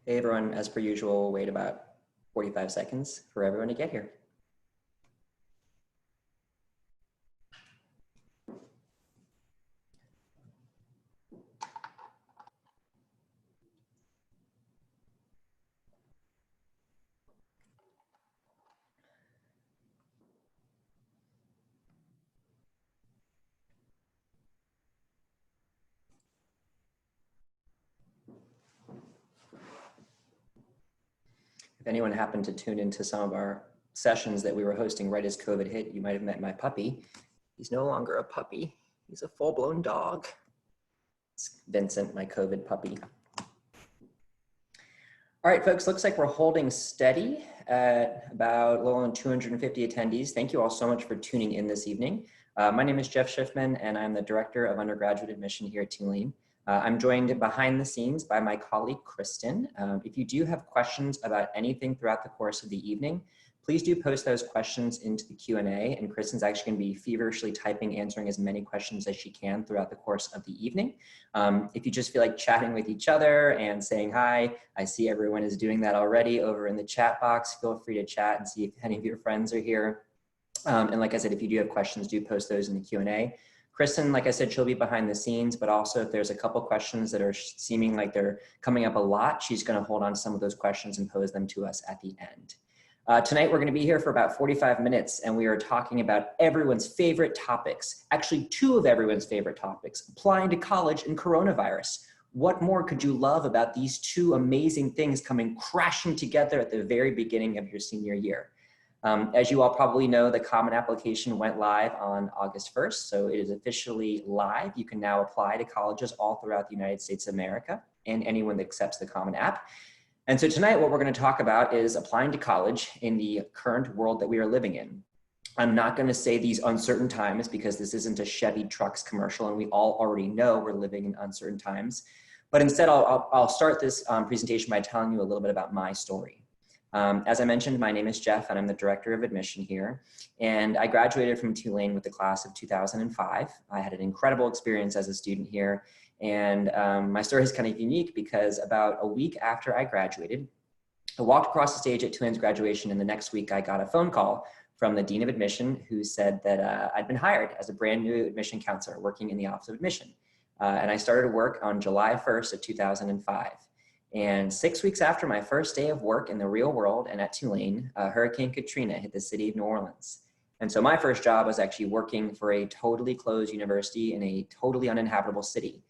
Hey everyone, as per usual, wait about 45 seconds for everyone to get here. If anyone happened to tune into some of our sessions that we were hosting right as COVID hit, you might have met my puppy. He's no longer a puppy. He's a full-blown dog. It's Vincent, my COVID puppy. All right, folks, looks like we're holding steady at about a little over 250 attendees. Thank you all so much for tuning in this evening. My name is Jeff Schiffman, and I'm the Director of Undergraduate Admission here at Tulane. I'm joined behind the scenes by my colleague, Kristen. If you do have questions about anything throughout the course of the evening, please do post those questions into the Q&A, and Kristen's actually going to be feverishly typing, answering as many questions as she can throughout the course of the evening. If you just feel like chatting with each other and saying hi, I see everyone is doing that already over in the chat box. Feel free to chat and see if any of your friends are here. And like I said, if you do have questions, do post those in the Q&A. Kristen, like I said, she'll be behind the scenes, but also if there's a couple questions that are seeming like they're coming up a lot, she's going to hold on to some of those questions and pose them to us at the end. Tonight, we're going to be here for about 45 minutes, and we are talking about everyone's favorite topics, actually two of everyone's favorite topics, applying to college and coronavirus. What more could you love about these two amazing things coming crashing together at the very beginning of your senior year? As you all probably know, the Common Application went live on August 1st, so it is officially live. You can now apply to colleges all throughout the United States of America and anyone that accepts the Common App. And so tonight, what we're going to talk about is applying to college in the current world that we are living in. I'm not going to say these uncertain times because this isn't a Chevy Trucks commercial, and we all already know we're living in uncertain times. But instead, I'll start this presentation by telling you a little bit about my story. As I mentioned, my name is Jeff, and I'm the Director of Admission here. And I graduated from Tulane with the class of 2005. I had an incredible experience as a student here. And my story is kind of unique because about a week after I graduated, I walked across the stage at Tulane's graduation, and the next week I got a phone call from the Dean of Admission who said that I'd been hired as a brand new admission counselor working in the Office of Admission. And I started work on July 1st of 2005. And 6 weeks after my first day of work in the real world and at Tulane, Hurricane Katrina hit the city of New Orleans. And so my first job was actually working for a totally closed university in a totally uninhabitable city.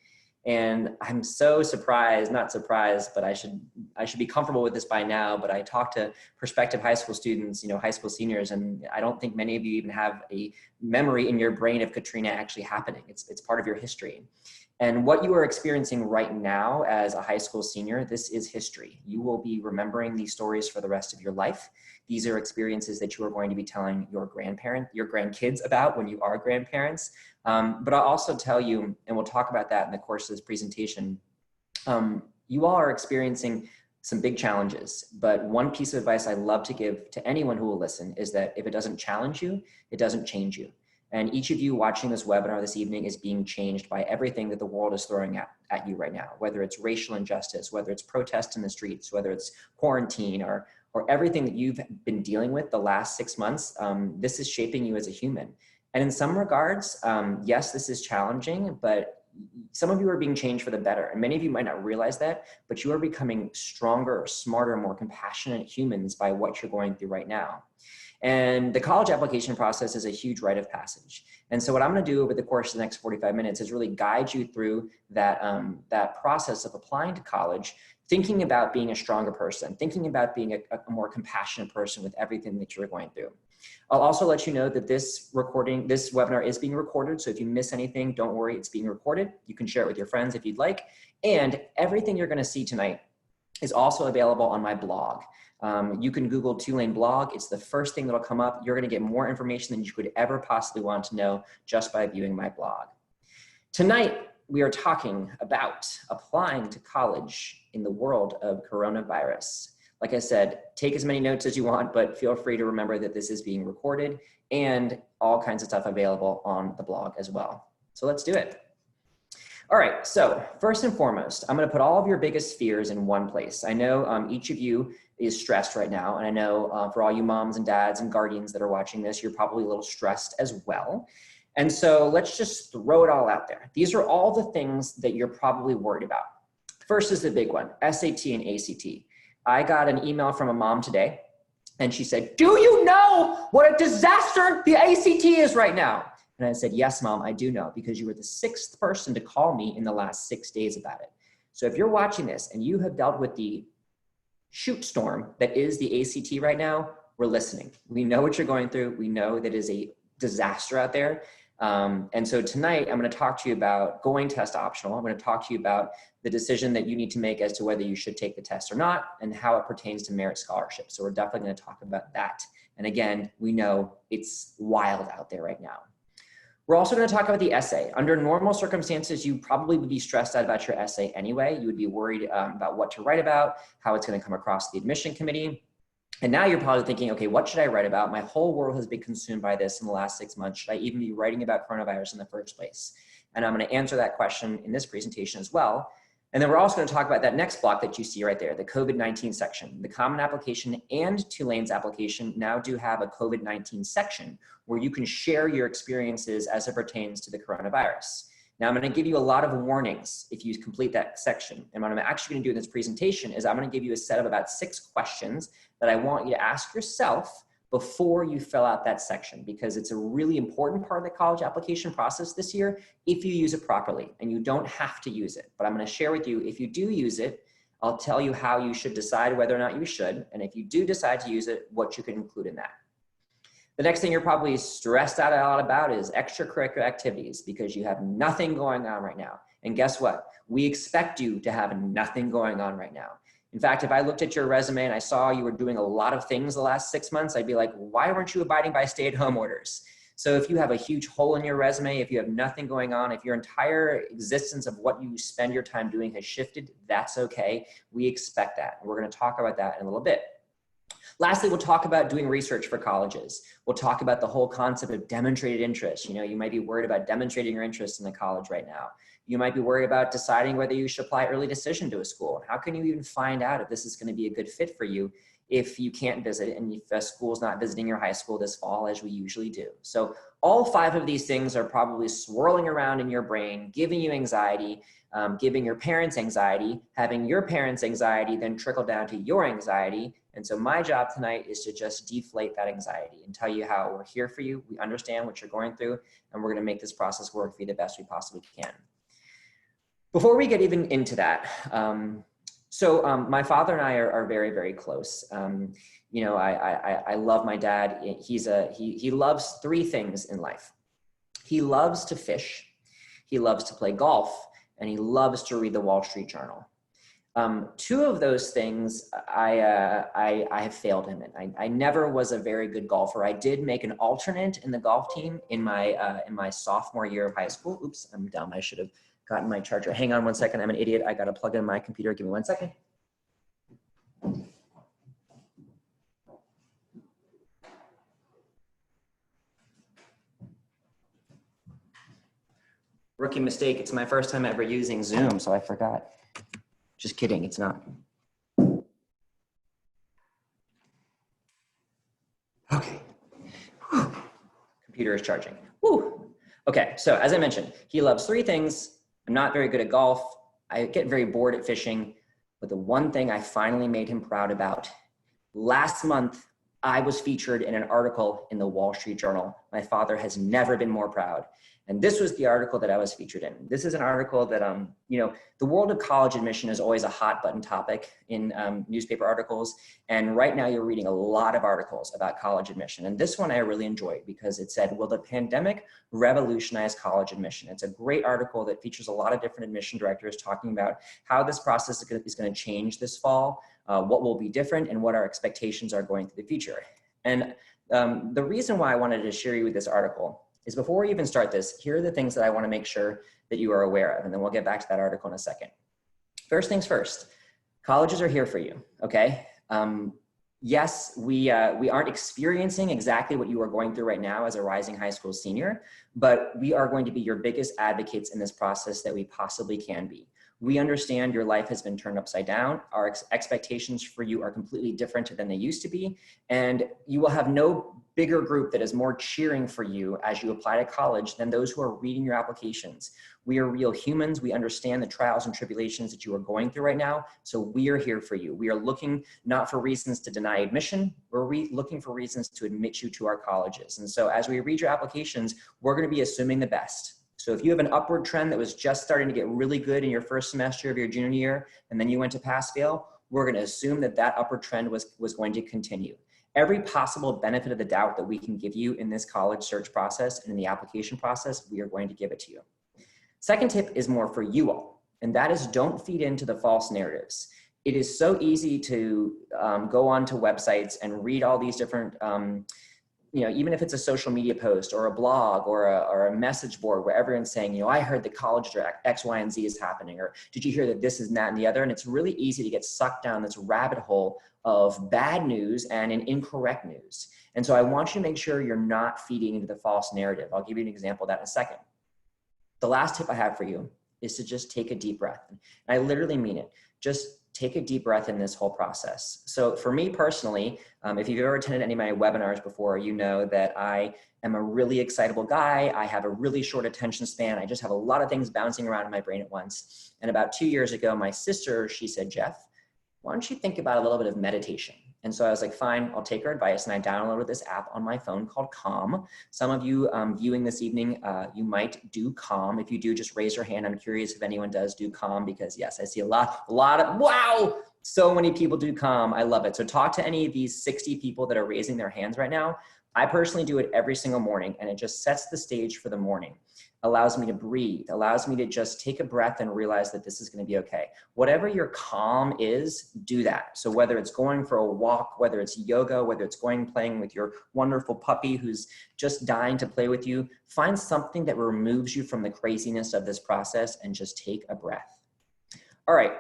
And I'm so surprised, not surprised, but I should be comfortable with this by now, but I talked to prospective high school students, high school seniors, and I don't think many of you even have a memory in your brain of Katrina actually happening. It's part of your history. And what you are experiencing right now as a high school senior, this is history. You will be remembering these stories for the rest of your life. These are experiences that you are going to be telling your grandkids about when you are grandparents. But I'll also tell you, and we'll talk about that in the course of this presentation, you all are experiencing some big challenges. But one piece of advice I love to give to anyone who will listen is that if it doesn't challenge you, it doesn't change you. And each of you watching this webinar this evening is being changed by everything that the world is throwing at you right now, whether it's racial injustice, whether it's protests in the streets, whether it's quarantine, or everything that you've been dealing with the last 6 months. This is shaping you as a human. And in some regards, yes, this is challenging, but some of you are being changed for the better. And many of you might not realize that, but you are becoming stronger, smarter, more compassionate humans by what you're going through right now. And the college application process is a huge rite of passage. And so what I'm going to do over the course of the next 45 minutes is really guide you through that, that process of applying to college, thinking about being a stronger person, thinking about being a more compassionate person with everything that you're going through. I'll also let you know that this webinar is being recorded. So if you miss anything, don't worry, it's being recorded. You can share it with your friends if you'd like. And everything you're going to see tonight is also available on my blog. You can Google Tulane blog. It's the first thing that'll come up. You're going to get more information than you could ever possibly want to know just by viewing my blog. Tonight, we are talking about applying to college in the world of coronavirus. Like I said, take as many notes as you want, but feel free to remember that this is being recorded and all kinds of stuff available on the blog as well. So let's do it. All right, so first and foremost, I'm gonna put all of your biggest fears in one place. I know each of you is stressed right now, and I know for all you moms and dads and guardians that are watching this, you're probably a little stressed as well. And so let's just throw it all out there. These are all the things that you're probably worried about. First is the big one, SAT and ACT. I got an email from a mom today, and she said, "Do you know what a disaster the ACT is right now?" And I said, "Yes, Mom, I do know, because you were the 6th person to call me in the last 6 days about it." So if you're watching this and you have dealt with the shoot storm that is the ACT right now, we're listening. We know what you're going through. We know that it is a disaster out there. And so tonight I'm going to talk to you about going test optional. I'm going to talk to you about the decision that you need to make as to whether you should take the test or not, and how it pertains to merit scholarship. So we're definitely going to talk about that. And again, we know it's wild out there right now. We're also going to talk about the essay. Under normal circumstances, you probably would be stressed out about your essay anyway. You would be worried about what to write about, how it's going to come across the admission committee. And now you're probably thinking, okay, what should I write about? My whole world has been consumed by this in the last 6 months. Should I even be writing about coronavirus in the first place? And I'm going to answer that question in this presentation as well. And then we're also going to talk about that next block that you see right there, the COVID-19 section. The Common Application and Tulane's application now do have a COVID-19 section where you can share your experiences as it pertains to the coronavirus. Now I'm going to give you a lot of warnings if you complete that section. And what I'm actually going to do in this presentation is I'm going to give you a set of about 6 questions that I want you to ask yourself before you fill out that section, because it's a really important part of the college application process this year if you use it properly. And you don't have to use it, but I'm going to share with you, if you do use it, I'll tell you how you should decide whether or not you should. And if you do decide to use it, what you can include in that. The next thing you're probably stressed out a lot about is extracurricular activities, because you have nothing going on right now. And guess what? We expect you to have nothing going on right now. In fact, if I looked at your resume and I saw you were doing a lot of things the last 6 months, I'd be like, why weren't you abiding by stay-at-home orders? So if you have a huge hole in your resume, if you have nothing going on, if your entire existence of what you spend your time doing has shifted, that's okay. We expect that. And we're going to talk about that in a little bit. Lastly, we'll talk about doing research for colleges. We'll talk about the whole concept of demonstrated interest. You know, you might be worried about demonstrating your interest in the college right now. You might be worried about deciding whether you should apply early decision to a school. How can you even find out if this is going to be a good fit for you if you can't visit and if a school's not visiting your high school this fall, as we usually do? So all 5 of these things are probably swirling around in your brain, giving you anxiety, giving your parents anxiety, having your parents anxiety then trickle down to your anxiety. And so my job tonight is to just deflate that anxiety and tell you how we're here for you. We understand what you're going through, and we're going to make this process work for you the best we possibly can. Before we get even into that, my father and I are very, very close. You know, I love my dad. He loves 3 things in life. He loves to fish, he loves to play golf, and he loves to read the Wall Street Journal. 2 of those things I have failed him in. I never was a very good golfer. I did make an alternate in the golf team in my sophomore year of high school. Oops, I'm dumb. I should have gotten my charger. Hang on one second. I'm an idiot. I got to plug in my computer. Give me 1 second. Rookie mistake. It's my first time ever using Zoom, so I forgot. Just kidding. It's not. Okay. Whew. Computer is charging. Whew. Okay, so as I mentioned, he loves 3 things. I'm not very good at golf. I get very bored at fishing. But the one thing I finally made him proud about, last month, I was featured in an article in the Wall Street Journal. My father has never been more proud. And this was the article that I was featured in. This is an article that, you know, the world of college admission is always a hot button topic in newspaper articles. And right now you're reading a lot of articles about college admission. And this one I really enjoyed because it said, will the pandemic revolutionize college admission? It's a great article that features a lot of different admission directors talking about how this process is going to change this fall, what will be different, and what our expectations are going through the future. And the reason why I wanted to share you with this article is before we even start this, here are the things that I want to make sure that you are aware of, and then we'll get back to that article in a second. First things first, colleges are here for you, okay? Yes, we aren't experiencing exactly what you are going through right now as a rising high school senior, but we are going to be your biggest advocates in this process that we possibly can be. We understand your life has been turned upside down. Our expectations for you are completely different than they used to be. And you will have no bigger group that is more cheering for you as you apply to college than those who are reading your applications. We are real humans. We understand the trials and tribulations that you are going through right now. So we are here for you. We are looking not for reasons to deny admission. We're looking for reasons to admit you to our colleges. And so as we read your applications, we're going to be assuming the best. So if you have an upward trend that was just starting to get really good in your first semester of your junior year, and then you went to pass fail, we're going to assume that that upward trend was going to continue. Every possible benefit of the doubt that we can give you in this college search process and in the application process, we are going to give it to you. Second tip is more for you all, and that is don't feed into the false narratives. It is so easy to go onto websites and read all these different even if it's a social media post or a blog or a message board where everyone's saying, I heard the college X, Y, and Z is happening, or did you hear that this is that and the other? And it's really easy to get sucked down this rabbit hole of bad news and incorrect news. And so I want you to make sure you're not feeding into the false narrative. I'll give you an example of that in a second. The last tip I have for you is to just take a deep breath. And I literally mean it. Just take a deep breath in this whole process. So for me personally, if you've ever attended any of my webinars before, you know that I am a really excitable guy. I have a really short attention span. I just have a lot of things bouncing around in my brain at once. And about 2 years ago, my sister, she said, Jeff, why don't you think about a little bit of meditation? And so I was like, fine, I'll take her advice. And I downloaded this app on my phone called Calm. Some of you viewing this evening, you might do Calm. If you do, just raise your hand. I'm curious if anyone does do Calm, because yes, I see a lot of, wow, so many people do Calm. I love it. So talk to any of these 60 people that are raising their hands right now. I personally do it every single morning, and it just sets the stage for the morning. Allows me to breathe, allows me to just take a breath and realize that this is going to be okay. Whatever your calm is, do that. So whether it's going for a walk, whether it's yoga, whether it's playing with your wonderful puppy who's just dying to play with you, find something that removes you from the craziness of this process and just take a breath. All right.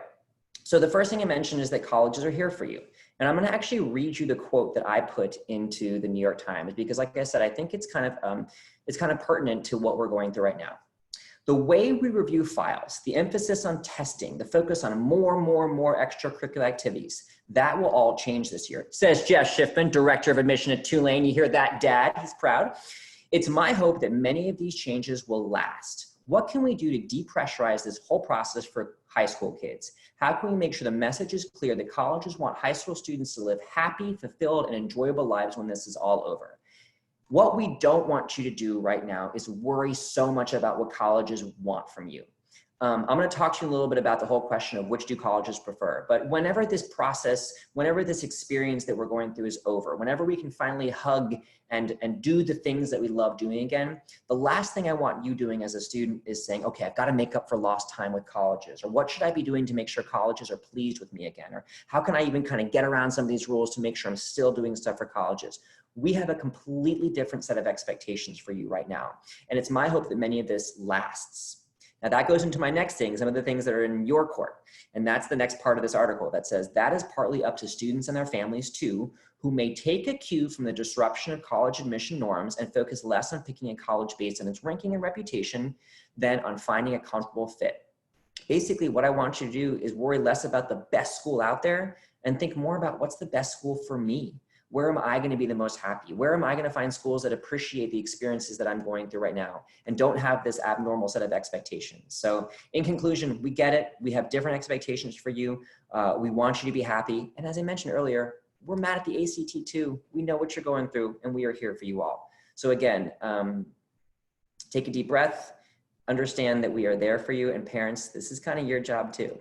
So the first thing I mentioned is that colleges are here for you. And I'm going to actually read you the quote that I put into the New York Times, because like I said, I think it's kind of pertinent to what we're going through right now. The way we review files, the emphasis on testing, the focus on more extracurricular activities, that will all change this year. Says Jeff Schiffman, Director of Admission at Tulane. You hear that, Dad? He's proud. It's my hope that many of these changes will last. What can we do to depressurize this whole process for high school kids? How can we make sure the message is clear that colleges want high school students to live happy, fulfilled, and enjoyable lives when this is all over? What we don't want you to do right now is worry so much about what colleges want from you. I'm going to talk to you a little bit about the whole question of which do colleges prefer. But whenever this process, whenever this experience that we're going through is over, whenever we can finally hug and do the things that we love doing again, the last thing I want you doing as a student is saying, okay, I've got to make up for lost time with colleges, or what should I be doing to make sure colleges are pleased with me again? Or how can I even kind of get around some of these rules to make sure I'm still doing stuff for colleges? We have a completely different set of expectations for you right now. And it's my hope that many of this lasts. Now that goes into my next thing, some of the things that are in your court. And that's the next part of this article that says that is partly up to students and their families too, who may take a cue from the disruption of college admission norms and focus less on picking a college based on its ranking and reputation than on finding a comfortable fit. Basically, what I want you to do is worry less about the best school out there and think more about what's the best school for me. Where am I going to be the most happy? Where am I going to find schools that appreciate the experiences that I'm going through right now and don't have this abnormal set of expectations? So in conclusion, we get it. We have different expectations for you. We want you to be happy. And as I mentioned earlier, we're mad at the ACT too. We know what you're going through and we are here for you all. So again, take a deep breath, understand that we are there for you, and parents, this is kind of your job too.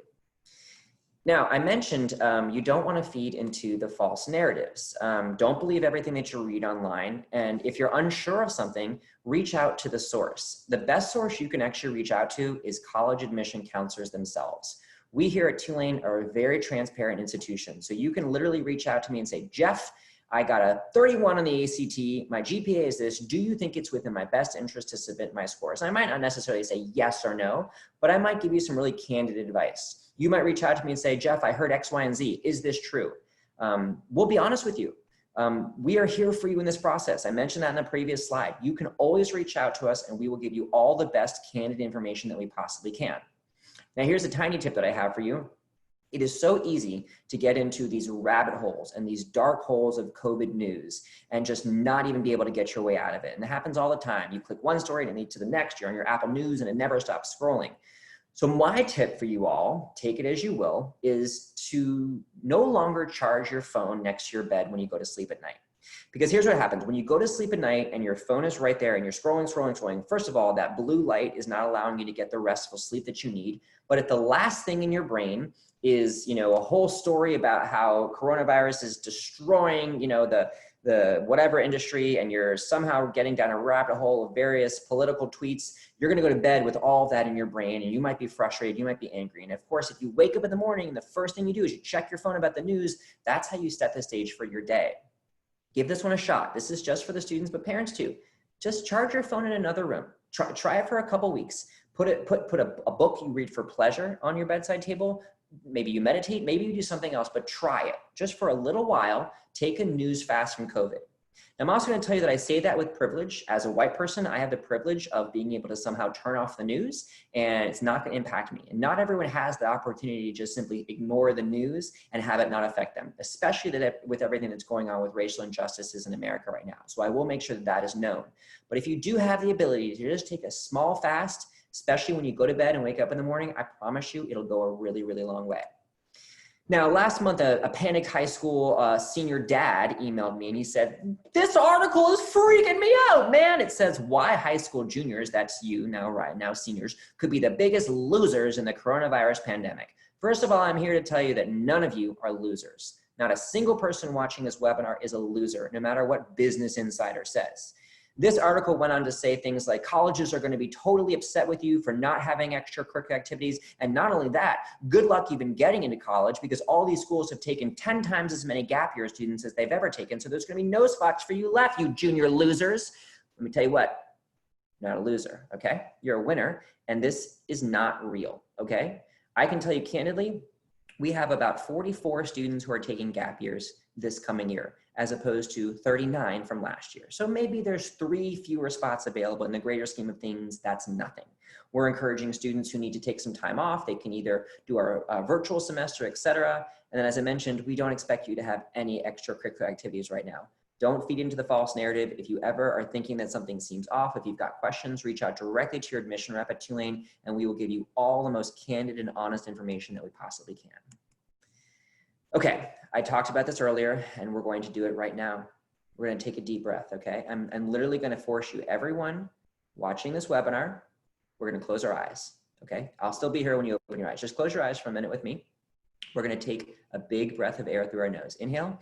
Now, I mentioned you don't want to feed into the false narratives. Don't believe everything that you read online. And if you're unsure of something, reach out to the source. The best source you can actually reach out to is college admission counselors themselves. We here at Tulane are a very transparent institution. So you can literally reach out to me and say, Jeff, I got a 31 on the ACT. My GPA is this. Do you think it's within my best interest to submit my scores? And I might not necessarily say yes or no, but I might give you some really candid advice. You might reach out to me and say, Jeff, I heard X, Y, and Z. Is this true? We'll be honest with you. We are here for you in this process. I mentioned that in the previous slide. You can always reach out to us and we will give you all the best candid information that we possibly can. Now, here's a tiny tip that I have for you. It is so easy to get into these rabbit holes and these dark holes of COVID news and just not even be able to get your way out of it. And it happens all the time. You click one story and it leads to the next. You're on your Apple News and it never stops scrolling. So my tip for you all, take it as you will, is to no longer charge your phone next to your bed when you go to sleep at night. Because here's what happens. When you go to sleep at night and your phone is right there and you're scrolling, first of all, that blue light is not allowing you to get the restful sleep that you need. But if the last thing in your brain is, a whole story about how coronavirus is destroying, the whatever industry, and you're somehow getting down a rabbit hole of various political tweets, you're going to go to bed with all that in your brain, and you might be frustrated, you might be angry. And of course, if you wake up in the morning and the first thing you do is you check your phone about the news, that's how you set the stage for your day. Give this one a shot. This is just for the students, but parents too. Just charge your phone in another room. Try it for a couple weeks. Put a book you read for pleasure on your bedside table. Maybe you meditate, maybe you do something else, but try it just for a little while. Take a news fast from COVID. Now, I'm also going to tell you that I say that with privilege. As a white person, I have the privilege of being able to somehow turn off the news and it's not going to impact me. And not everyone has the opportunity to just simply ignore the news and have it not affect them, especially with everything that's going on with racial injustices in America right now. So I will make sure that that is known. But if you do have the ability to just take a small fast, especially when you go to bed and wake up in the morning, I promise you it'll go a really, really long way. Now, last month, a panicked high school senior dad emailed me and he said, "This article is freaking me out, man." It says why high school juniors, that's you now, right now seniors, could be the biggest losers in the coronavirus pandemic. First of all, I'm here to tell you that none of you are losers. Not a single person watching this webinar is a loser, no matter what Business Insider says. This article went on to say things like colleges are going to be totally upset with you for not having extracurricular activities. And not only that, good luck even getting into college because all these schools have taken 10 times as many gap year students as they've ever taken. So there's going to be no spots for you left, you junior losers. Let me tell you what, you're not a loser, okay? You're a winner, and this is not real, okay? I can tell you candidly, we have about 44 students who are taking gap years this coming year, as opposed to 39 from last year. So maybe there's 3 fewer spots available. In the greater scheme of things, that's nothing. We're encouraging students who need to take some time off. They can either do our virtual semester, etc. And then as I mentioned, we don't expect you to have any extracurricular activities right now. Don't feed into the false narrative. If you ever are thinking that something seems off, if you've got questions, reach out directly to your admission rep at Tulane, and we will give you all the most candid and honest information that we possibly can. Okay, I talked about this earlier and we're going to do it right now. We're going to take a deep breath, okay? I'm literally going to force you, everyone watching this webinar, we're going to close our eyes, okay? I'll still be here when you open your eyes. Just close your eyes for a minute with me. We're going to take a big breath of air through our nose. Inhale,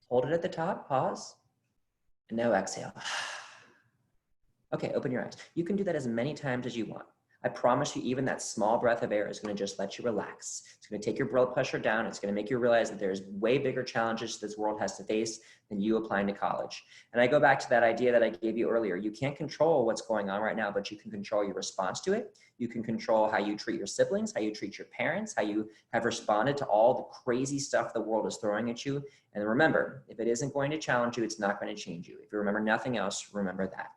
hold it at the top, pause, and now exhale. Okay, open your eyes. You can do that as many times as you want. I promise you, even that small breath of air is going to just let you relax. It's going to take your blood pressure down. It's going to make you realize that there's way bigger challenges this world has to face than you applying to college. And I go back to that idea that I gave you earlier. You can't control what's going on right now, but you can control your response to it. You can control how you treat your siblings, how you treat your parents, how you have responded to all the crazy stuff the world is throwing at you. And remember, if it isn't going to challenge you, it's not going to change you. If you remember nothing else, remember that.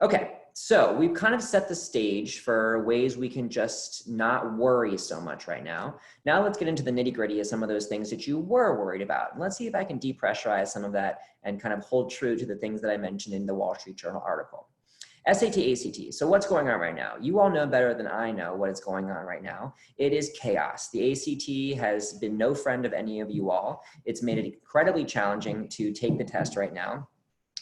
Okay, so we've kind of set the stage for ways we can just not worry so much right now. Now let's get into the nitty-gritty of some of those things that you were worried about. And let's see if I can depressurize some of that and kind of hold true to the things that I mentioned in the Wall Street Journal article. SAT, ACT. So what's going on right now? You all know better than I know what is going on right now. It is chaos. The ACT has been no friend of any of you all. It's made it incredibly challenging to take the test right now.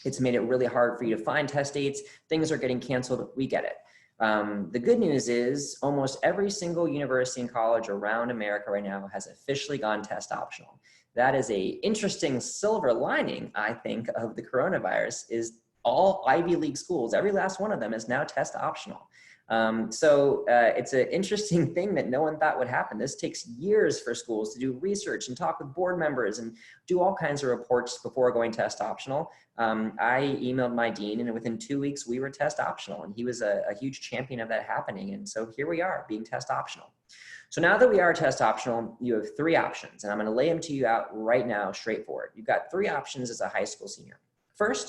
It's made it really hard for you to find test dates. Things are getting canceled. We get it. The good news is almost every single university and college around America right now has officially gone test optional. That is an interesting silver lining, I think, of the coronavirus is all Ivy League schools, every last one of them is now test optional. It's an interesting thing that no one thought would happen. This takes years for schools to do research and talk with board members and do all kinds of reports before going test optional. I emailed my dean, and within 2 weeks we were test optional, and he was a huge champion of that happening. And so here we are being test optional. So now that we are test optional, you have 3 options, and I'm going to lay them to you out right now, straightforward. You've got 3 options as a high school senior. First,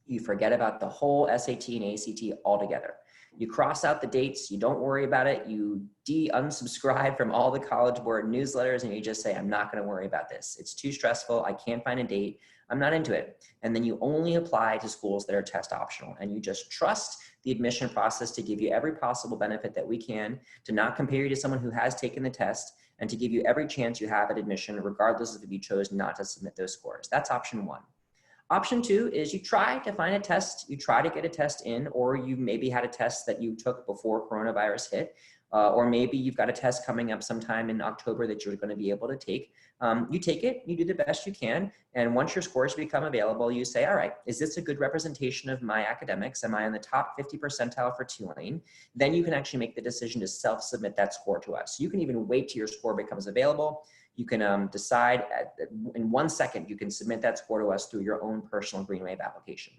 you forget about the whole SAT and ACT altogether. You cross out the dates, you don't worry about it, you unsubscribe from all the College Board newsletters, and you just say, I'm not going to worry about this. It's too stressful, I can't find a date, I'm not into it. And then you only apply to schools that are test optional, and you just trust the admission process to give you every possible benefit that we can, to not compare you to someone who has taken the test, and to give you every chance you have at admission, regardless of if you chose not to submit those scores. That's option 1. Option 2 is you try to find a test, you try to get a test in, or you maybe had a test that you took before coronavirus hit, or maybe you've got a test coming up sometime in October that you're going to be able to take. You take it, you do the best you can, and once your scores become available, you say, all right, is this a good representation of my academics? Am I in the top 50 percentile for Tulane? Then you can actually make the decision to self-submit that score to us. You can even wait till your score becomes available. You can decide in 1 second, you can submit that score to us through your own personal Green Wave application.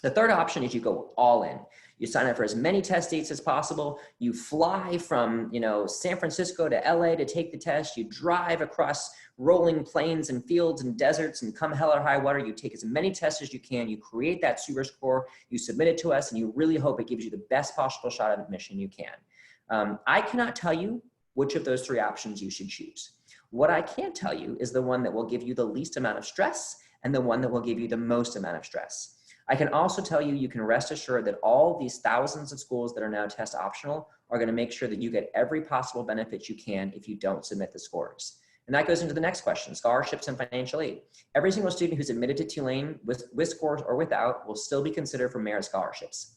The third option is you go all in. You sign up for as many test dates as possible. You fly from San Francisco to LA to take the test. You drive across rolling plains and fields and deserts, and come hell or high water, you take as many tests as you can. You create that super score, you submit it to us, and you really hope it gives you the best possible shot at admission you can. I cannot tell you which of those 3 options you should choose. What I can tell you is the one that will give you the least amount of stress and the one that will give you the most amount of stress. I can also tell you, you can rest assured that all these thousands of schools that are now test optional are going to make sure that you get every possible benefit you can if you don't submit the scores. And that goes into the next question, scholarships and financial aid. Every single student who's admitted to Tulane with scores or without will still be considered for merit scholarships.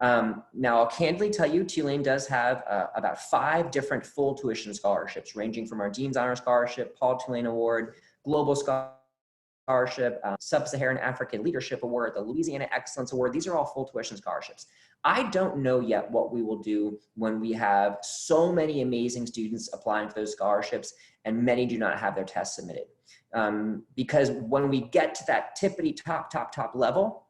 Now, I'll candidly tell you, Tulane does have about 5 different full tuition scholarships, ranging from our Dean's Honor Scholarship, Paul Tulane Award, Global Scholarship, Sub-Saharan African Leadership Award, the Louisiana Excellence Award. These are all full tuition scholarships. I don't know yet what we will do when we have so many amazing students applying for those scholarships and many do not have their tests submitted. Because when we get to that tippity top level,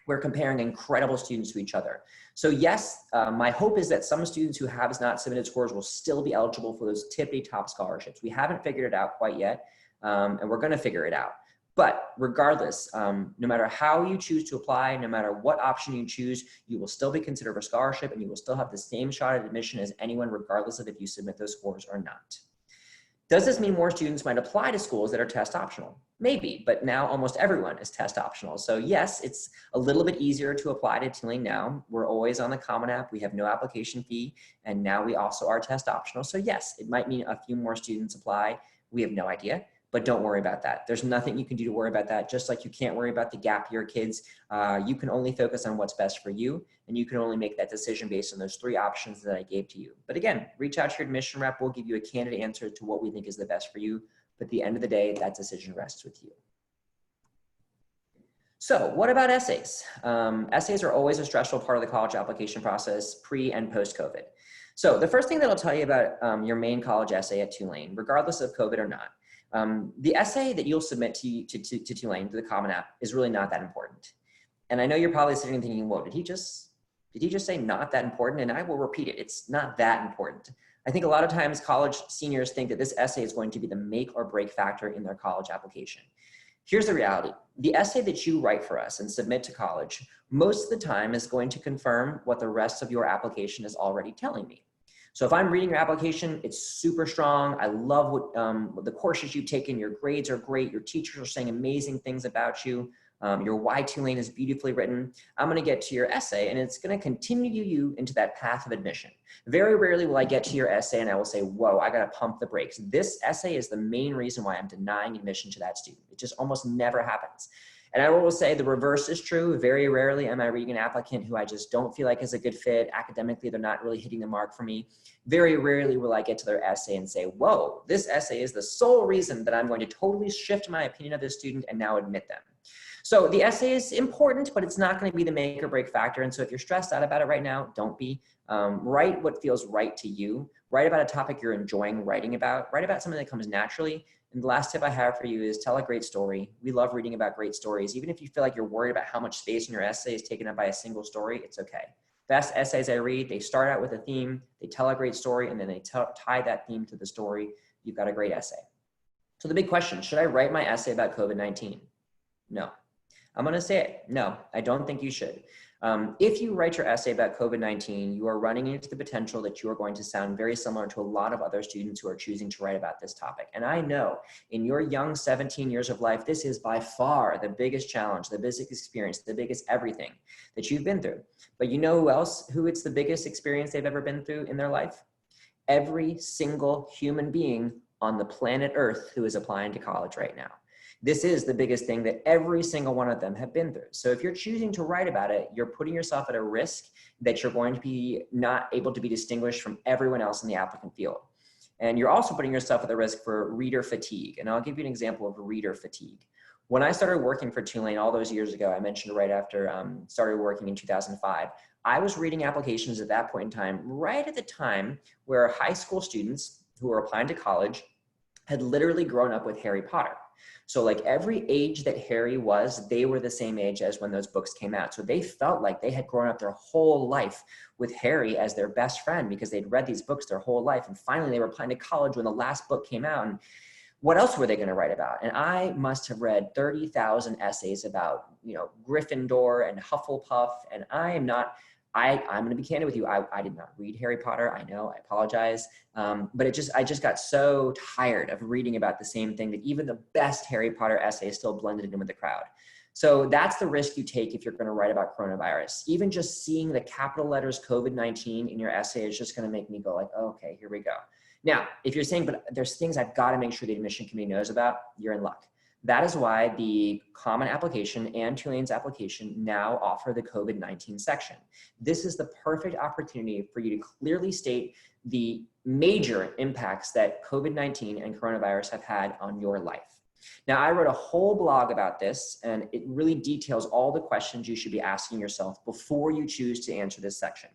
we're comparing incredible students to each other. So yes, my hope is that some students who have not submitted scores will still be eligible for those tippity top scholarships. We haven't figured it out quite yet, and we're gonna figure it out. But regardless, no matter how you choose to apply, no matter what option you choose, you will still be considered for scholarship, and you will still have the same shot at admission as anyone, regardless of if you submit those scores or not. Does this mean more students might apply to schools that are test optional? Maybe, but now almost everyone is test optional. So yes, it's a little bit easier to apply to Tulane now. We're always on the Common App. We have no application fee, and now we also are test optional. So yes, it might mean a few more students apply. We have no idea, but don't worry about that. There's nothing you can do to worry about that. Just like you can't worry about the gap year kids, you can only focus on what's best for you, and you can only make that decision based on those 3 options that I gave to you. But again, reach out to your admission rep. We'll give you a candid answer to what we think is the best for you. But at the end of the day, that decision rests with you. So what about essays? Essays are always a stressful part of the college application process, pre and post-COVID. So the first thing that I'll tell you about your main college essay at Tulane, regardless of COVID or not, the essay that you'll submit to Tulane, to the Common App, is really not that important. And I know you're probably sitting thinking, whoa, did he just say not that important? And I will repeat it, it's not that important. I think a lot of times college seniors think that this essay is going to be the make or break factor in their college application. Here's the reality. The essay that you write for us and submit to college, most of the time is going to confirm what the rest of your application is already telling me. So if I'm reading your application, it's super strong. I love what the courses you've taken. Your grades are great. Your teachers are saying amazing things about you. Your why Tulane is beautifully written. I'm going to get to your essay, and it's going to continue you into that path of admission. Very rarely will I get to your essay and I will say, whoa, I got to pump the brakes. This essay is the main reason why I'm denying admission to that student. It just almost never happens. And I will say the reverse is true. Very rarely am I reading an applicant who I just don't feel like is a good fit. Academically, they're not really hitting the mark for me. Very rarely will I get to their essay and say, whoa, this essay is the sole reason that I'm going to totally shift my opinion of this student and now admit them. So the essay is important, but it's not going to be the make or break factor. And so if you're stressed out about it right now, don't be. Write what feels right to you. Write about a topic you're enjoying writing about. Write about something that comes naturally. And the last tip I have for you is tell a great story. We love reading about great stories. Even if you feel like you're worried about how much space in your essay is taken up by a single story, it's okay. Best essays I read, they start out with a theme, they tell a great story, and then they tie that theme to the story. You've got a great essay. So the big question, should I write my essay about COVID-19? No. I'm going to say it. No, I don't think you should. If you write your essay about COVID-19, you are running into the potential that you are going to sound very similar to a lot of other students who are choosing to write about this topic. And I know in your young 17 years of life, this is by far the biggest challenge, the biggest experience, the biggest everything that you've been through. But you know who it's the biggest experience they've ever been through in their life? Every single human being on the planet Earth who is applying to college right now. This is the biggest thing that every single one of them have been through. So if you're choosing to write about it, you're putting yourself at a risk that you're going to be not able to be distinguished from everyone else in the applicant field. And you're also putting yourself at the risk for reader fatigue. And I'll give you an example of reader fatigue. When I started working for Tulane all those years ago, I mentioned right after started working in 2005, I was reading applications at that point in time, right at the time where high school students who were applying to college had literally grown up with Harry Potter. So like every age that Harry was, they were the same age as when those books came out. So they felt like they had grown up their whole life with Harry as their best friend because they'd read these books their whole life. And finally they were applying to college when the last book came out. And what else were they going to write about? And I must have read 30,000 essays about, Gryffindor and Hufflepuff. And I'm going to be candid with you. I did not read Harry Potter. I know, I apologize. But I just got so tired of reading about the same thing that even the best Harry Potter essay still blended in with the crowd. So that's the risk you take if you're going to write about coronavirus. Even just seeing the capital letters COVID-19 in your essay is just going to make me go like, oh, okay, here we go. Now, if you're saying, but there's things I've got to make sure the admission committee knows about, you're in luck. That is why the Common Application and Tulane's application now offer the COVID-19 section. This is the perfect opportunity for you to clearly state the major impacts that COVID-19 and coronavirus have had on your life. Now, I wrote a whole blog about this, and it really details all the questions you should be asking yourself before you choose to answer this section.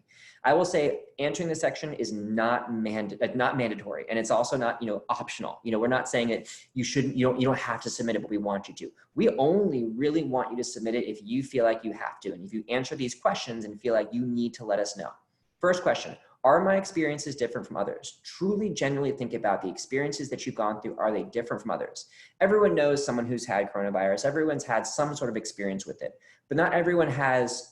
I will say answering this section is not mandatory, and it's also not, optional. We're not saying that you don't have to submit it, but we want you to. We only really want you to submit it if you feel like you have to, and if you answer these questions and feel like you need to let us know. First question. Are my experiences different from others? Truly, genuinely think about the experiences that you've gone through. Are they different from others? Everyone knows someone who's had coronavirus. Everyone's had some sort of experience with it, but not everyone has,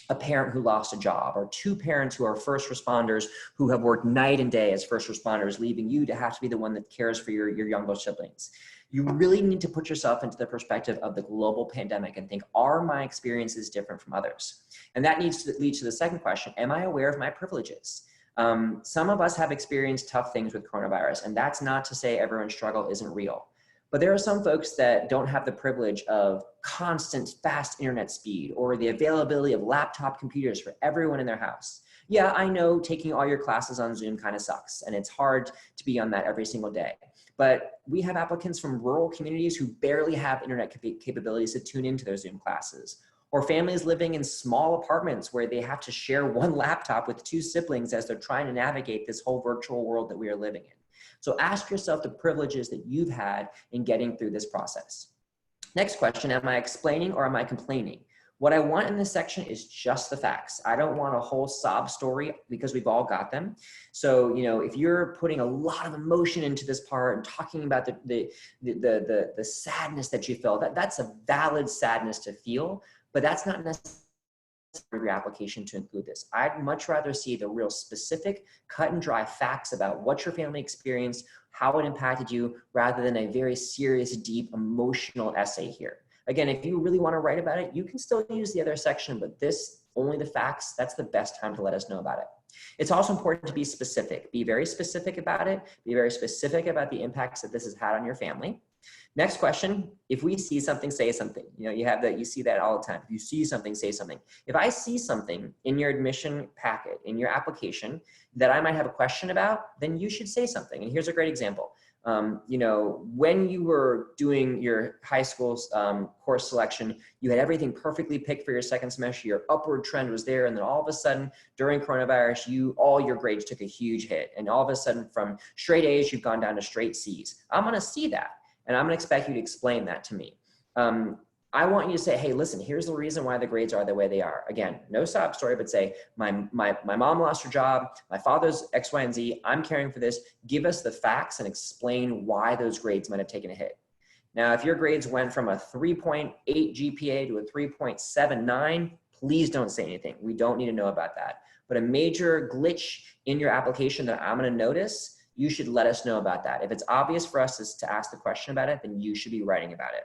a parent who lost a job, or two parents who are first responders who have worked night and day as first responders, leaving you to have to be the one that cares for your younger siblings. You really need to put yourself into the perspective of the global pandemic and think, are my experiences different from others? And that needs to lead to the second question. Am I aware of my privileges? Some of us have experienced tough things with coronavirus, and that's not to say everyone's struggle isn't real. But there are some folks that don't have the privilege of constant fast internet speed or the availability of laptop computers for everyone in their house. Yeah, I know taking all your classes on Zoom kind of sucks, and it's hard to be on that every single day. But we have applicants from rural communities who barely have internet capabilities to tune into their Zoom classes, or families living in small apartments where they have to share one laptop with two siblings as they're trying to navigate this whole virtual world that we are living in. So ask yourself the privileges that you've had in getting through this process. Next question, am I explaining or am I complaining? What I want in this section is just the facts. I don't want a whole sob story because we've all got them. So, if you're putting a lot of emotion into this part and talking about the sadness that you feel, that's a valid sadness to feel, but that's not necessarily your application to include this. I'd much rather see the real specific, cut and dry facts about what your family experienced, how it impacted you, rather than a very serious, deep, emotional essay here. Again, if you really want to write about it, you can still use the other section, but this, only the facts, that's the best time to let us know about it. It's also important to be specific. Be very specific about it. Be very specific about the impacts that this has had on your family. Next question, if we see something, say something. You see that all the time. If you see something, say something. If I see something in your admission packet, in your application, that I might have a question about, then you should say something. And here's a great example. You know, when you were doing your high school course selection, you had everything perfectly picked for your second semester, your upward trend was there, and then all of a sudden during coronavirus, all your grades took a huge hit. And all of a sudden from straight A's, you've gone down to straight C's. I'm gonna see that, and I'm gonna expect you to explain that to me. I want you to say, hey, listen, here's the reason why the grades are the way they are. Again, no sob story, but say, my mom lost her job, my father's X, Y, and Z, I'm caring for this. Give us the facts and explain why those grades might have taken a hit. Now, if your grades went from a 3.8 GPA to a 3.79, please don't say anything. We don't need to know about that. But a major glitch in your application that I'm gonna notice, you should let us know about that. If it's obvious for us to ask the question about it, then you should be writing about it.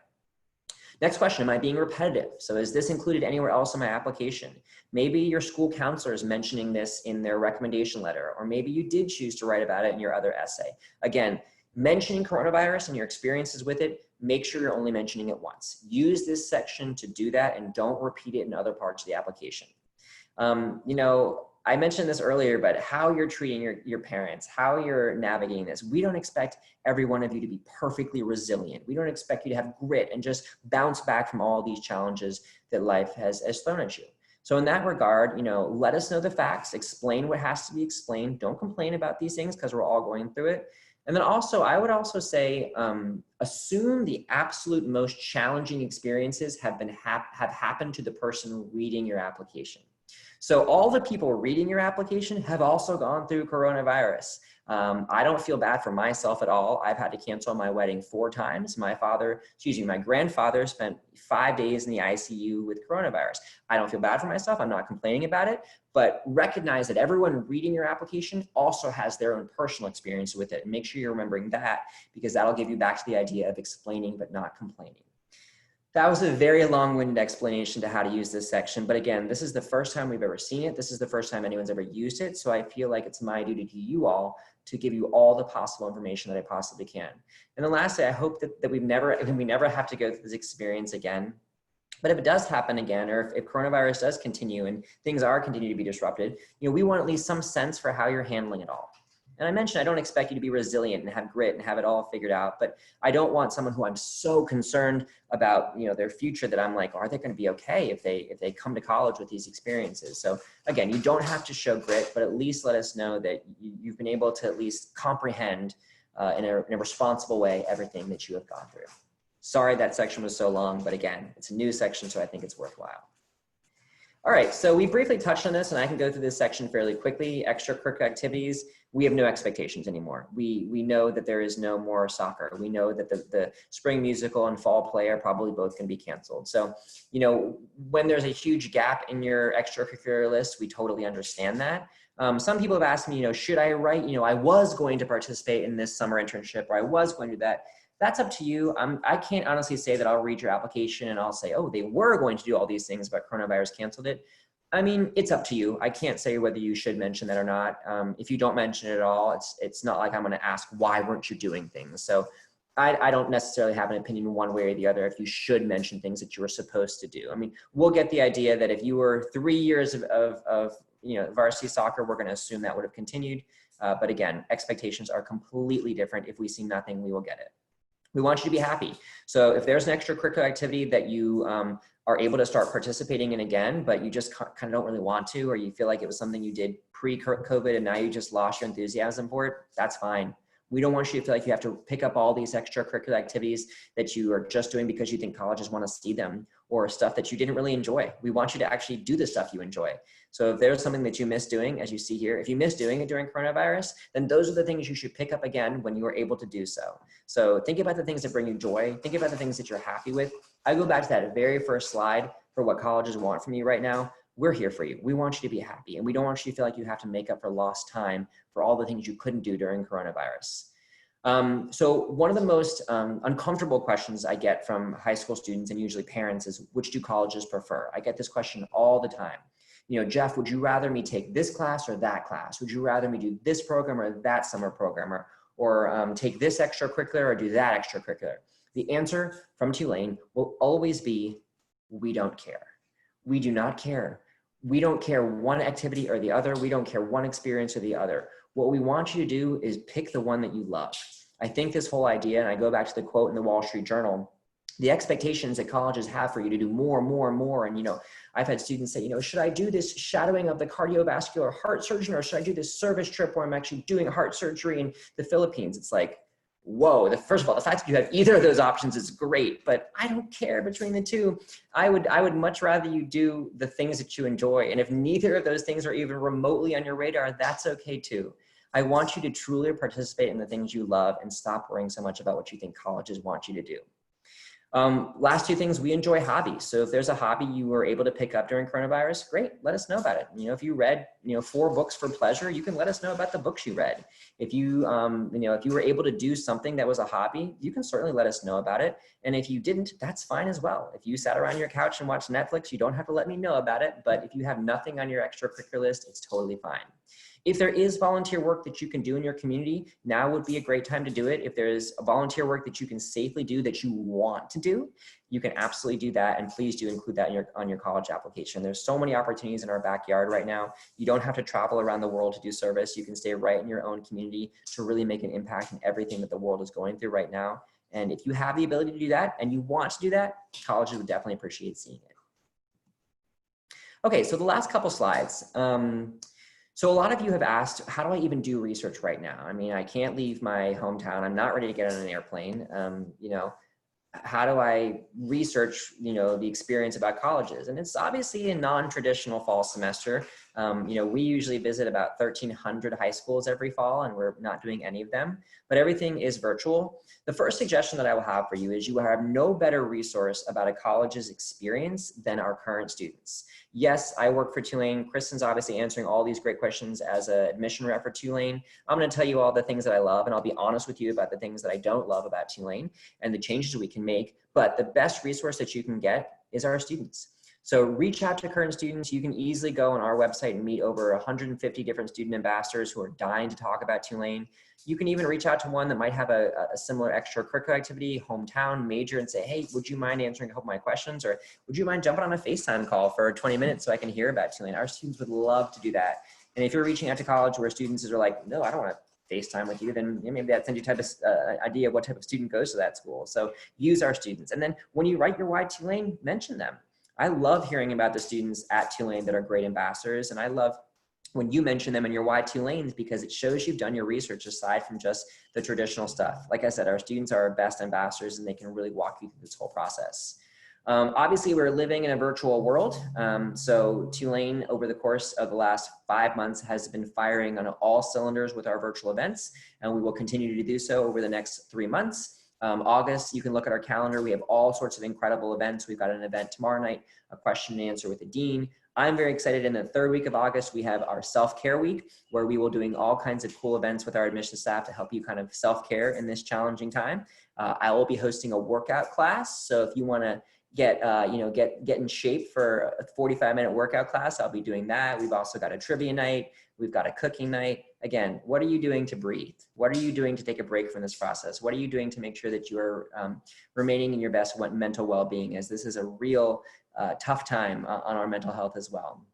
Next question, am I being repetitive? So is this included anywhere else in my application? Maybe your school counselor is mentioning this in their recommendation letter, or maybe you did choose to write about it in your other essay. Again, mentioning coronavirus and your experiences with it, make sure you're only mentioning it once. Use this section to do that and don't repeat it in other parts of the application. You know, I mentioned this earlier, but how you're treating your parents, how you're navigating this. We don't expect every one of you to be perfectly resilient. We don't expect you to have grit and just bounce back from all these challenges that life has thrown at you. So in that regard, you know, let us know the facts, explain what has to be explained. Don't complain about these things because we're all going through it. And then also, I would also say, assume the absolute most challenging experiences have happened to the person reading your application. So all the people reading your application have also gone through coronavirus. I don't feel bad for myself at all. I've had to cancel my wedding 4 times. My grandfather spent 5 days in the ICU with coronavirus. I don't feel bad for myself. I'm not complaining about it, but recognize that everyone reading your application also has their own personal experience with it. And make sure you're remembering that, because that'll give you back to the idea of explaining but not complaining. That was a very long-winded explanation to how to use this section. But again, this is the first time we've ever seen it. This is the first time anyone's ever used it. So I feel like it's my duty to you all to give you all the possible information that I possibly can. And then lastly, I hope that we never have to go through this experience again. But if it does happen again, or if coronavirus does continue and things are continuing to be disrupted, you know, we want at least some sense for how you're handling it all. And I mentioned, I don't expect you to be resilient and have grit and have it all figured out, but I don't want someone who I'm so concerned about, you know, their future that I'm like, are they going to be okay if they come to college with these experiences? So again, you don't have to show grit, but at least let us know that you've been able to at least comprehend in a responsible way everything that you have gone through. Sorry that section was so long, but again, it's a new section, so I think it's worthwhile. All right, so we briefly touched on this, and I can go through this section fairly quickly. Extracurricular activities, we have no expectations anymore. We know that there is no more soccer. We know that the spring musical and fall play are probably both going to be canceled. So, you know, when there's a huge gap in your extracurricular list, we totally understand that. Some people have asked me, you know, should I write, you know, I was going to participate in this summer internship, or I was going to do that. That's up to you. I can't honestly say that I'll read your application and I'll say, oh, they were going to do all these things, but coronavirus canceled it. I mean, it's up to you. I can't say whether you should mention that or not. If you don't mention it at all, it's not like I'm going to ask, why weren't you doing things? So I don't necessarily have an opinion one way or the other if you should mention things that you were supposed to do. I mean, we'll get the idea that if you were 3 years of you know, varsity soccer, we're going to assume that would have continued. But again, expectations are completely different. If we see nothing, we will get it. We want you to be happy. So if there's an extracurricular activity that you are able to start participating in again, but you just kind of don't really want to, or you feel like it was something you did pre-COVID and now you just lost your enthusiasm for it, that's fine. We don't want you to feel like you have to pick up all these extracurricular activities that you are just doing because you think colleges want to see them, or stuff that you didn't really enjoy. We want you to actually do the stuff you enjoy. So if there's something that you miss doing, as you see here, if you miss doing it during coronavirus, then those are the things you should pick up again when you are able to do so. So think about the things that bring you joy. Think about the things that you're happy with. I go back to that very first slide for what colleges want from you right now. We're here for you. We want you to be happy, and we don't want you to feel like you have to make up for lost time for all the things you couldn't do during coronavirus. So one of the most uncomfortable questions I get from high school students and usually parents is, which do colleges prefer? I get this question all the time. You know, Jeff, would you rather me take this class or that class? Would you rather me do this program or that summer program, or take this extracurricular or do that extracurricular? The answer from Tulane will always be, we don't care. We do not care. We don't care one activity or the other. We don't care one experience or the other. What we want you to do is pick the one that you love. I think this whole idea, and I go back to the quote in the Wall Street Journal, the expectations that colleges have for you to do more and more and more. And, I've had students say, should I do this shadowing of the cardiovascular heart surgeon, or should I do this service trip where I'm actually doing heart surgery in the Philippines? It's like, whoa, first of all, the fact that you have either of those options is great, but I don't care between the two. I would much rather you do the things that you enjoy. And if neither of those things are even remotely on your radar, that's okay too. I want you to truly participate in the things you love and stop worrying so much about what you think colleges want you to do. Last two things, we enjoy hobbies. So if there's a hobby you were able to pick up during coronavirus, great, let us know about it. If you read, 4 books for pleasure, you can let us know about the books you read. If you, if you were able to do something that was a hobby, you can certainly let us know about it. And if you didn't, that's fine as well. If you sat around your couch and watched Netflix, you don't have to let me know about it. But if you have nothing on your extracurricular list, it's totally fine. If there is volunteer work that you can do in your community, now would be a great time to do it. If there's a volunteer work that you can safely do that you want to do, you can absolutely do that. And please do include that on your college application. There's so many opportunities in our backyard right now. You don't have to travel around the world to do service. You can stay right in your own community to really make an impact in everything that the world is going through right now. And if you have the ability to do that and you want to do that, colleges would definitely appreciate seeing it. Okay, so the last couple slides. So a lot of you have asked, how do I even do research right now? I mean, I can't leave my hometown. I'm not ready to get on an airplane. How do I research, the experience about colleges? And it's obviously a non-traditional fall semester. We usually visit about 1,300 high schools every fall, and we're not doing any of them, but everything is virtual. The first suggestion that I will have for you is you will have no better resource about a college's experience than our current students. Yes, I work for Tulane. Kristen's obviously answering all these great questions as an admission rep for Tulane. I'm going to tell you all the things that I love, and I'll be honest with you about the things that I don't love about Tulane and the changes we can make. But the best resource that you can get is our students. So reach out to current students. You can easily go on our website and meet over 150 different student ambassadors who are dying to talk about Tulane. You can even reach out to one that might have a similar extracurricular activity, hometown, major, and say, hey, would you mind answering a couple of my questions? Or would you mind jumping on a FaceTime call for 20 minutes so I can hear about Tulane? Our students would love to do that. And if you're reaching out to college where students are like, no, I don't want to FaceTime with you, then maybe that sends you type of idea of what type of student goes to that school. So use our students. And then when you write your why Tulane, mention them. I love hearing about the students at Tulane that are great ambassadors. And I love when you mention them in your why Tulanes, because it shows you've done your research aside from just the traditional stuff. Like I said, our students are our best ambassadors and they can really walk you through this whole process. Obviously, we're living in a virtual world. So Tulane, over the course of the last 5 months, has been firing on all cylinders with our virtual events, and we will continue to do so over the next 3 months. August, you can look at our calendar. We have all sorts of incredible events. We've got an event tomorrow night, a question and answer with the dean. I'm very excited. In the 3rd week of August, we have our self-care week, where we will doing all kinds of cool events with our admissions staff to help you kind of self-care in this challenging time. I will be hosting a workout class. So if you want to get in shape for a 45-minute workout class, I'll be doing that. We've also got a trivia night. We've got a cooking night. Again, what are you doing to breathe? What are you doing to take a break from this process? What are you doing to make sure that you are remaining in your best mental well-being, as this is a real tough time on our mental health as well.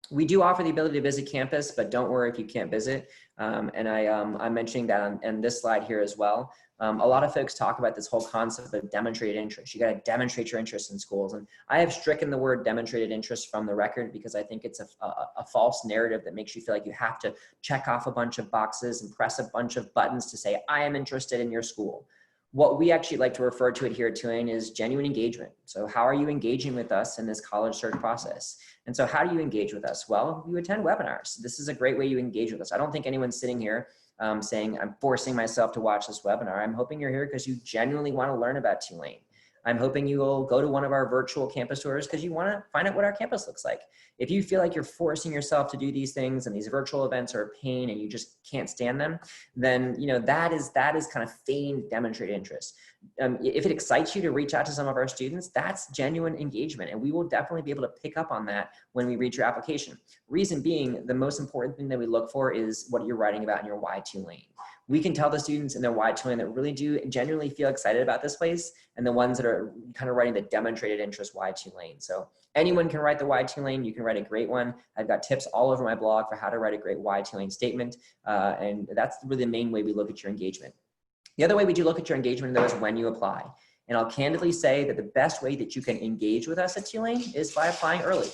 We do offer the ability to visit campus, but don't worry if you can't visit. And I'm mentioning that on this slide here as well. A lot of folks talk about this whole concept of demonstrated interest. You got to demonstrate your interest in schools. And I have stricken the word demonstrated interest from the record because I think it's a false narrative that makes you feel like you have to check off a bunch of boxes and press a bunch of buttons to say, I am interested in your school. What we actually like to refer to it here at Tulane is genuine engagement. So how are you engaging with us in this college search process? And so how do you engage with us? Well, you attend webinars. This is a great way you engage with us. I don't think anyone's sitting here saying, I'm forcing myself to watch this webinar. I'm hoping you're here because you genuinely want to learn about Tulane. I'm hoping you will go to one of our virtual campus tours because you want to find out what our campus looks like. If you feel like you're forcing yourself to do these things and these virtual events are a pain and you just can't stand them, then that is kind of feigned demonstrated interest. If it excites you to reach out to some of our students, that's genuine engagement, and we will definitely be able to pick up on that when we read your application. Reason being, the most important thing that we look for is what you're writing about in your why Tulane. We can tell the students in their why Tulane that really do genuinely feel excited about this place, and the ones that are kind of writing the demonstrated interest why Tulane. So anyone can write the why Tulane. You can write a great one. I've got tips all over my blog for how to write a great why Tulane statement, and that's really the main way we look at your engagement. The other way we do look at your engagement though is when you apply. And I'll candidly say that the best way that you can engage with us at Tulane is by applying early.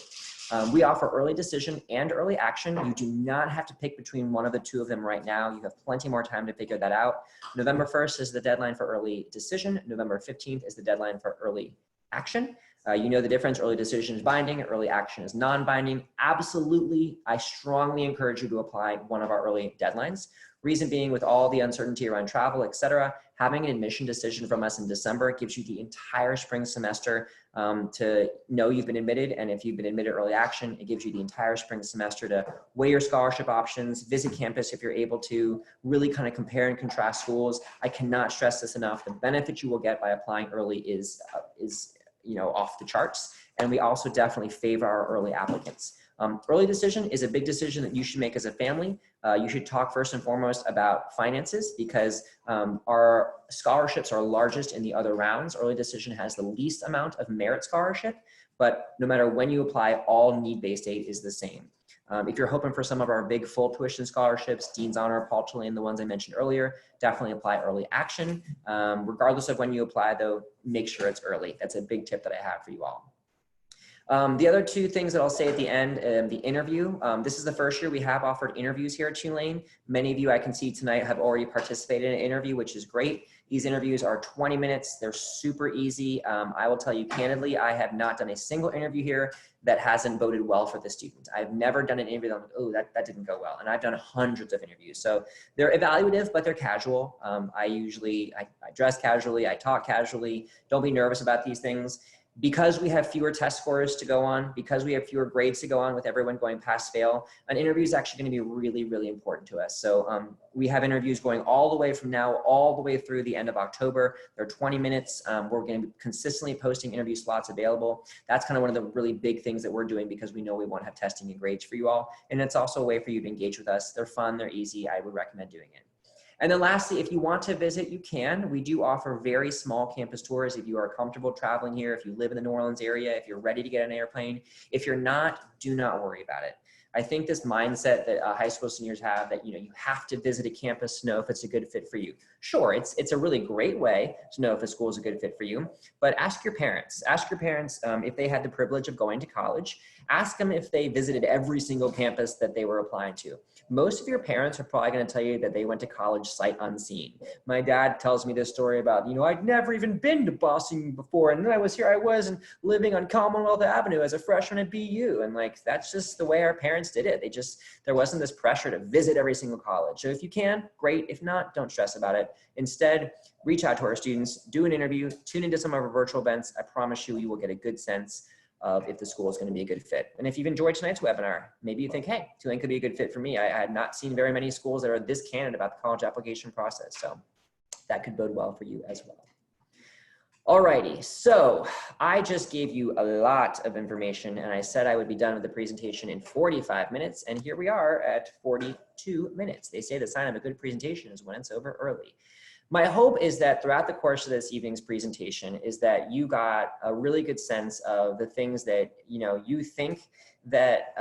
We offer early decision and early action. You do not have to pick between one of the two of them right now. You have plenty more time to figure that out. November 1st is the deadline for early decision. November 15th is the deadline for early action. You know the difference. Early decision is binding, early action is non-binding. Absolutely, I strongly encourage you to apply one of our early deadlines. Reason being, with all the uncertainty around travel, et cetera, having an admission decision from us in December gives you the entire spring semester to know you've been admitted. And if you've been admitted early action, it gives you the entire spring semester to weigh your scholarship options, visit campus if you're able to, really kind of compare and contrast schools. I cannot stress this enough. The benefit you will get by applying early is off the charts. And we also definitely favor our early applicants. Early decision is a big decision that you should make as a family. You should talk first and foremost about finances because our scholarships are largest in the other rounds. Early decision has the least amount of merit scholarship, but no matter when you apply, all need-based aid is the same. If you're hoping for some of our big full tuition scholarships, Dean's Honor, Paul Tulane, the ones I mentioned earlier, definitely apply early action. Regardless of when you apply though, make sure it's early. That's a big tip that I have for you all. The other two things that I'll say at the end, the interview. This is the first year we have offered interviews here at Tulane. Many of you I can see tonight have already participated in an interview, which is great. These interviews are 20 minutes. They're super easy. I will tell you candidly, I have not done a single interview here that hasn't boded well for the student. I've never done an interview that I'm like, oh, that didn't go well. And I've done hundreds of interviews. So they're evaluative, but they're casual. I dress casually, I talk casually. Don't be nervous about these things. Because we have fewer test scores to go on, because we have fewer grades to go on with everyone going pass fail, an interview is actually going to be really, really important to us. So we have interviews going all the way from now, all the way through the end of October. They're 20 minutes. We're going to be consistently posting interview slots available. That's kind of one of the really big things that we're doing because we know we want to have testing and grades for you all. And it's also a way for you to engage with us. They're fun, they're easy. I would recommend doing it. And then lastly, if you want to visit, you can. We do offer very small campus tours if you are comfortable traveling here, if you live in the New Orleans area, if you're ready to get an airplane. If you're not, do not worry about it. I think this mindset that high school seniors have that, you have to visit a campus to know if it's a good fit for you. Sure, it's a really great way to know if a school is a good fit for you, but ask your parents. Ask your parents if they had the privilege of going to college. Ask them if they visited every single campus that they were applying to. Most of your parents are probably going to tell you that they went to college sight unseen. My dad tells me this story about, I'd never even been to Boston before. And then I was living on Commonwealth Avenue as a freshman at BU. And that's just the way our parents did it. There wasn't this pressure to visit every single college. So if you can, great. If not, don't stress about it. Instead, reach out to our students, do an interview, tune into some of our virtual events. I promise you will get a good sense of if the school is going to be a good fit. And if you've enjoyed tonight's webinar, maybe you think, hey, Tulane could be a good fit for me. I had not seen very many schools that are this candid about the college application process. So that could bode well for you as well. Alrighty, so I just gave you a lot of information and I said I would be done with the presentation in 45 minutes. And here we are at 42 minutes. They say the sign of a good presentation is when it's over early. My hope is that throughout the course of this evening's presentation is that you got a really good sense of the things that, you think that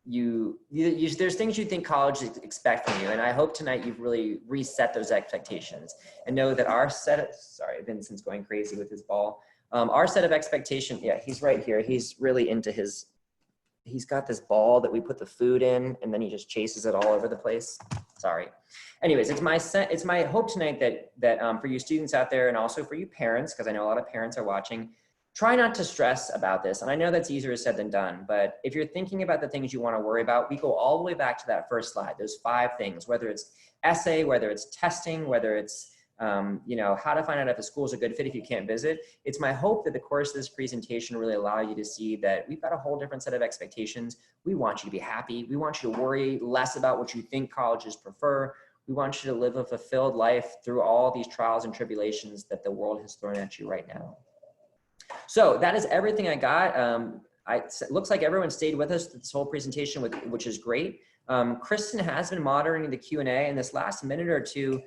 there's things you think colleges expect from you. And I hope tonight you've really reset those expectations and know that our set of, sorry, Vincent's going crazy with his ball. Our set of expectations, yeah, he's right here. He's really into he's got this ball that we put the food in and then he just chases it all over the place. Sorry. Anyways, it's my hope tonight that for you students out there and also for you parents, because I know a lot of parents are watching, try not to stress about this. And I know that's easier said than done, but if you're thinking about the things you want to worry about, we go all the way back to that first slide, those 5 things, whether it's essay, whether it's testing, whether it's how to find out if a school is a good fit if you can't visit. It's my hope that the course of this presentation really allow you to see that we've got a whole different set of expectations. We want you to be happy. We want you to worry less about what you think colleges prefer. We want you to live a fulfilled life through all these trials and tribulations that the world has thrown at you right now. So that is everything I got. It looks like everyone stayed with us this whole presentation, which is great. Kristen has been monitoring the Q&A in this last minute or two.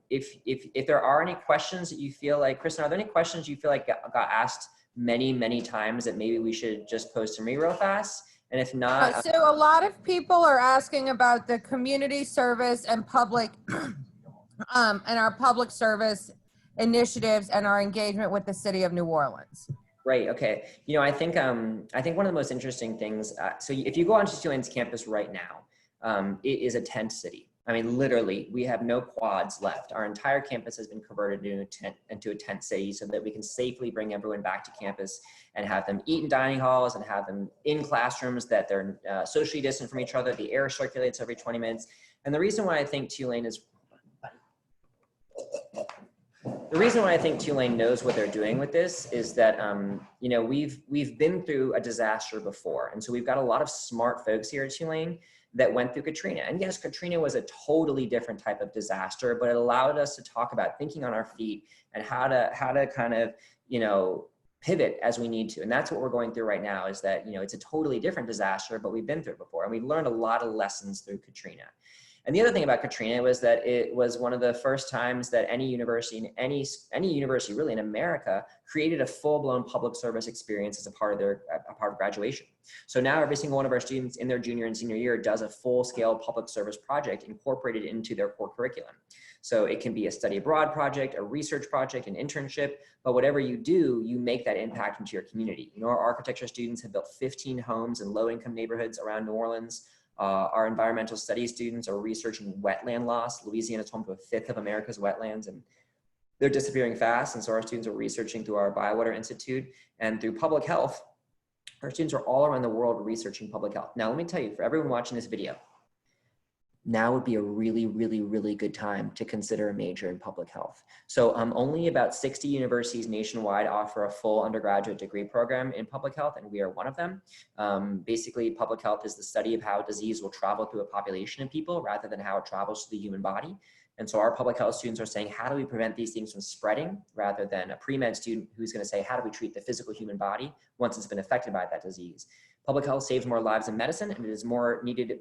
If there are any questions that you feel like, Kristen, are there any questions you feel like got asked many times that maybe we should just post to me real fast? And if not, so a lot of people are asking about the community service and public and our public service initiatives and our engagement with the city of New Orleans. Right. Okay. You know, I think one of the most interesting things. So if you go onto Tulane's campus right now, it is a tent city. I mean, literally, we have no quads left. Our entire campus has been converted into a tent city so that we can safely bring everyone back to campus and have them eat in dining halls and have them in classrooms that they're socially distant from each other. The air circulates every 20 minutes. And the reason why I think Tulane knows what they're doing with this is that, you know, we've been through a disaster before. And so we've got a lot of smart folks here at Tulane that went through Katrina. And yes, Katrina was a totally different type of disaster, but it allowed us to talk about thinking on our feet and how to kind of, you know, pivot as we need to. And that's what we're going through right now, is that, you know, it's a totally different disaster, but we've been through it before. And we've learned a lot of lessons through Katrina. And the other thing about Katrina was that it was one of the first times that any university really in America created a full-blown public service experience as a part of graduation. So now every single one of our students in their junior and senior year does a full-scale public service project incorporated into their core curriculum. So it can be a study abroad project, a research project, an internship, but whatever you do, you make that impact into your community. You know, our architecture students have built 15 homes in low-income neighborhoods around New Orleans. Our environmental studies students are researching wetland loss. Louisiana is home to 1/5 of America's wetlands, and they're disappearing fast. And so our students are researching through our Biowater Institute and through public health. Our students are all around the world researching public health. Now, let me tell you, for everyone watching this video, now would be a really, really, really good time to consider a major in public health. So only about 60 universities nationwide offer a full undergraduate degree program in public health, and we are one of them. Basically, public health is the study of how disease will travel through a population of people rather than how it travels through the human body. And so our public health students are saying, how do we prevent these things from spreading, rather than a pre-med student who's going to say, how do we treat the physical human body once it's been affected by that disease? Public health saves more lives than medicine, and it is more needed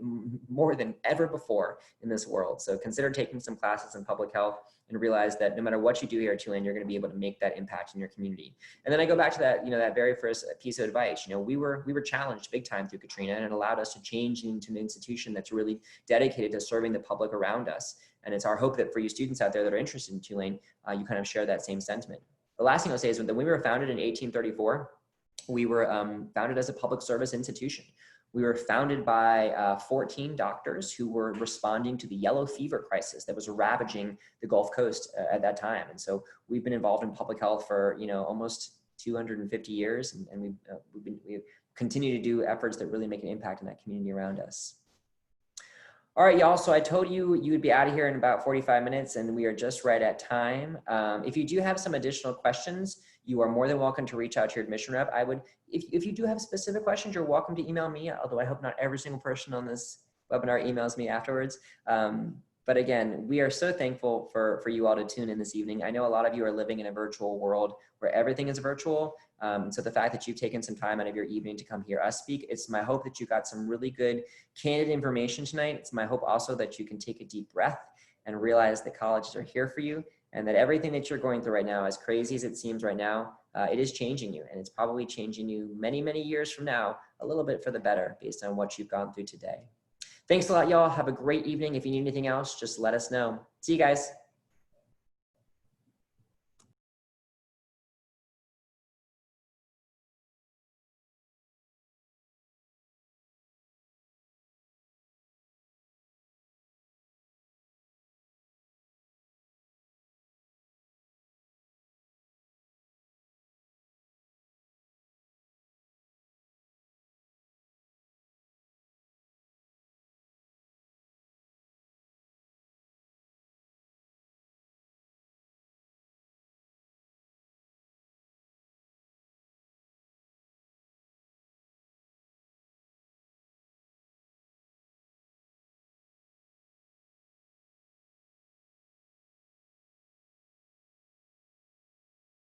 more than ever before in this world. So consider taking some classes in public health and realize that no matter what you do here at Tulane, you're going to be able to make that impact in your community. And then I go back to that, you know, that very first piece of advice. You know, we were challenged big time through Katrina, and it allowed us to change into an institution that's really dedicated to serving the public around us. And it's our hope that for you students out there that are interested in Tulane, you kind of share that same sentiment. The last thing I'll say is when we were founded in 1834, we were founded as a public service institution. We were founded by 14 doctors who were responding to the yellow fever crisis that was ravaging the Gulf Coast at that time. And so we've been involved in public health for, you know, almost 250 years, and we continue to do efforts that really make an impact in that community around us. All right, y'all, so I told you you would be out of here in about 45 minutes, and we are just right at time. If you do have some additional questions, you are more than welcome to reach out to your admission rep. If you do have specific questions, you're welcome to email me, although I hope not every single person on this webinar emails me afterwards. But again, we are so thankful for you all to tune in this evening. I know a lot of you are living in a virtual world where everything is virtual. So the fact that you've taken some time out of your evening to come hear us speak, it's my hope that you got some really good, candid information tonight. It's my hope also that you can take a deep breath and realize that colleges are here for you, and that everything that you're going through right now, as crazy as it seems right now, it is changing you, and it's probably changing you many, many years from now, a little bit for the better based on what you've gone through today. Thanks a lot, y'all. Have a great evening. If you need anything else, just let us know. See you guys.